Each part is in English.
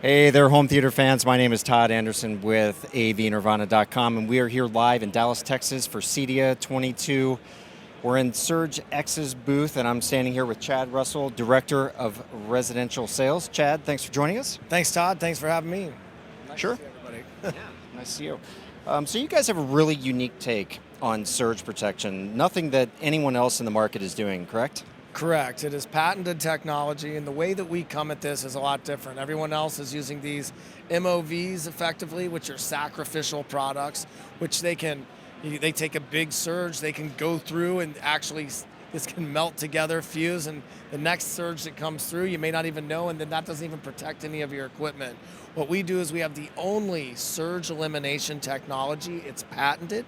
Hey there, home theater fans. My name is Todd Anderson with avnirvana.com, and we are here live in Dallas, Texas for CEDIA 22. We're in SurgeX's booth, and I'm standing here with Chad Russell, Director of Residential Sales. Chad, thanks for joining us. Thanks, Todd. Thanks for having me. Sure. Nice to see everybody. Yeah, nice to see you. So you guys have a really unique take on surge protection, nothing that anyone else in the market is doing, correct? Correct. It is patented technology, and the way that we come at this is a lot different. Everyone else is using these MOVs effectively, which are sacrificial products, which they take a big surge, they can go through and actually this can melt together, fuse, and the next surge that comes through, you may not even know, and then that doesn't even protect any of your equipment. What we do is we have the only surge elimination technology. It's patented,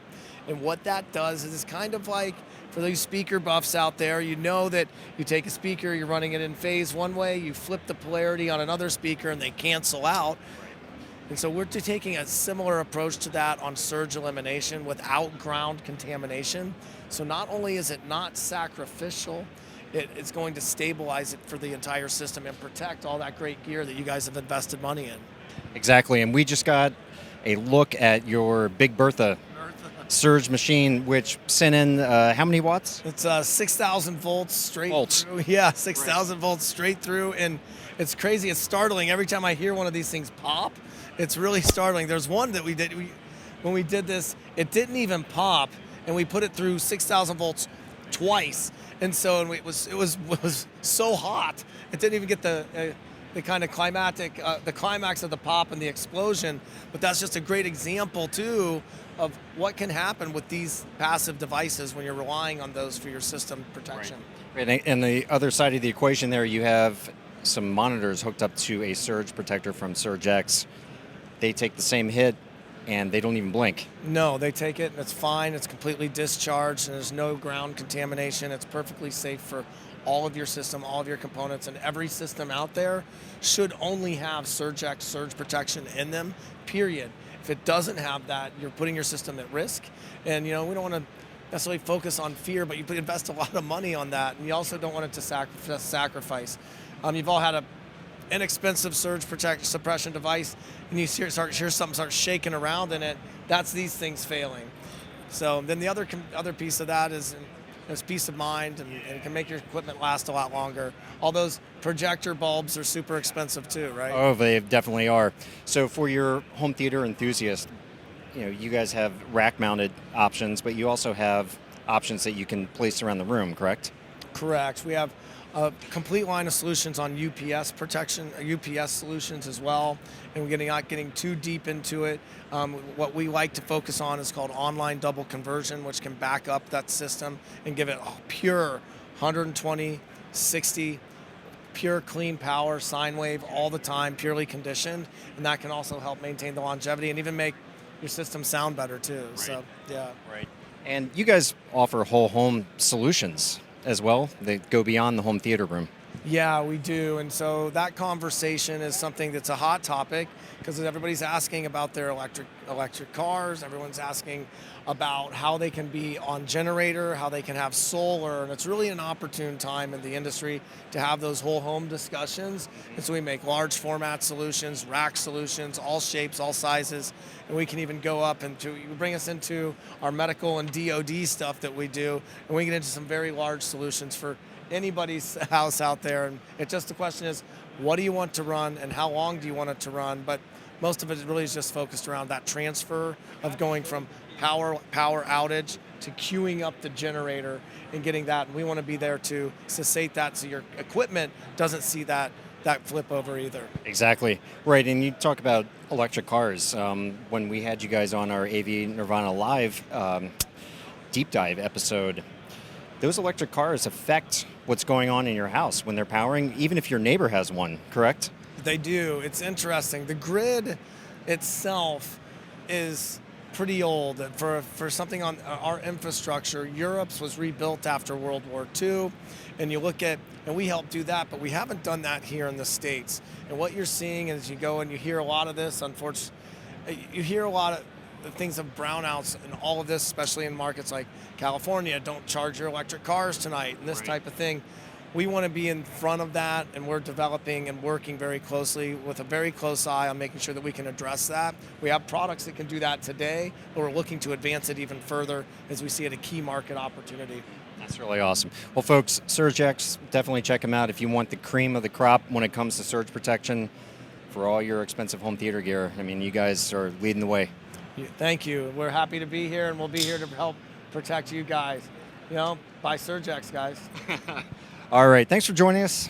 and what that does is it's kind of like, for these speaker buffs out there, you know that you take a speaker, you're running it in phase one way, you flip the polarity on another speaker and they cancel out. And so we're taking a similar approach to that on surge elimination without ground contamination. So not only is it not sacrificial, it's going to stabilize it for the entire system and protect all that great gear that you guys have invested money in. Exactly, and we just got a look at your big Bertha surge machine, which sent in how many watts? It's 6,000 volts straight through. Yeah, 6,000 volts straight through, and it's crazy. It's startling every time I hear one of these things pop. It's really startling. There's one that we did when we did this. It didn't even pop, and we put it through 6,000 volts twice, and so it was so hot. It didn't even get the kind of the climax of the pop and the explosion. But that's just a great example too of what can happen with these passive devices when you're relying on those for your system protection. Right. And the other side of the equation there, you have some monitors hooked up to a surge protector from SurgeX. They take the same hit and they don't even blink. No, they take it and it's fine. It's completely discharged and there's no ground contamination. It's perfectly safe for all of your system, all of your components, and every system out there should only have SurgeX surge protection in them, period. If it doesn't have that, you're putting your system at risk. And we don't want to necessarily focus on fear, but you invest a lot of money on that, and you also don't want it to sacrifice. You've all had a inexpensive surge suppression device, and you hear something start shaking around in it. That's these things failing. So then the other piece of that is peace of mind, and it can make your equipment last a lot longer. All those projector bulbs are super expensive too, right? Oh, they definitely are. So for your home theater enthusiast, you guys have rack-mounted options, but you also have options that you can place around the room, correct? Correct. We have a complete line of solutions on UPS protection, UPS solutions as well, and we're not getting too deep into it. What we like to focus on is called online double conversion, which can back up that system and give it pure 120, 60, pure clean power, sine wave all the time, purely conditioned, and that can also help maintain the longevity and even make your system sound better too. Right. So, yeah. Right. And you guys offer whole home solutions as well that go beyond the home theater room. Yeah, we do. And so that conversation is something that's a hot topic because everybody's asking about their electric cars. Everyone's asking about how they can be on generator, how they can have solar. And it's really an opportune time in the industry to have those whole home discussions. And so we make large format solutions, rack solutions, all shapes, all sizes. And we can even go up you bring us into our medical and DOD stuff that we do. And we get into some very large solutions for anybody's house out there. And the question is, what do you want to run and how long do you want it to run? But most of it really is just focused around that transfer of going from power outage to queuing up the generator and getting that. And we want to be there to cessate that so your equipment doesn't see that flip over either. Exactly. Right, and you talk about electric cars. When we had you guys on our AV Nirvana Live deep dive episode, those electric cars affect what's going on in your house when they're powering, even if your neighbor has one, correct? They do. It's interesting. The grid itself is pretty old. For something on our infrastructure, Europe's was rebuilt after World War II, and you look at, and we helped do that, but we haven't done that here in the States. And what you're seeing as you go and you hear a lot of this, unfortunately, you hear a lot of the things of brownouts and all of this, especially in markets like California, don't charge your electric cars tonight, and this type of thing. We want to be in front of that, and we're developing and working very closely with a very close eye on making sure that we can address that. We have products that can do that today, but we're looking to advance it even further as we see it a key market opportunity. That's really awesome. Well, folks, SurgeX, definitely check them out if you want the cream of the crop when it comes to surge protection for all your expensive home theater gear. I mean, you guys are leading the way. Thank you. We're happy to be here, and we'll be here to help protect you guys. Buy SurgeX, guys. All right, thanks for joining us.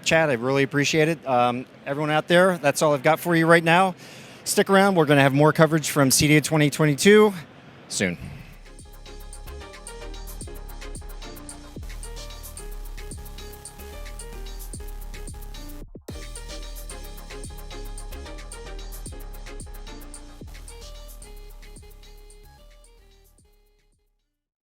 Chad, I really appreciate it. Everyone out there, that's all I've got for you right now. Stick around. We're going to have more coverage from CEDIA 2022 soon.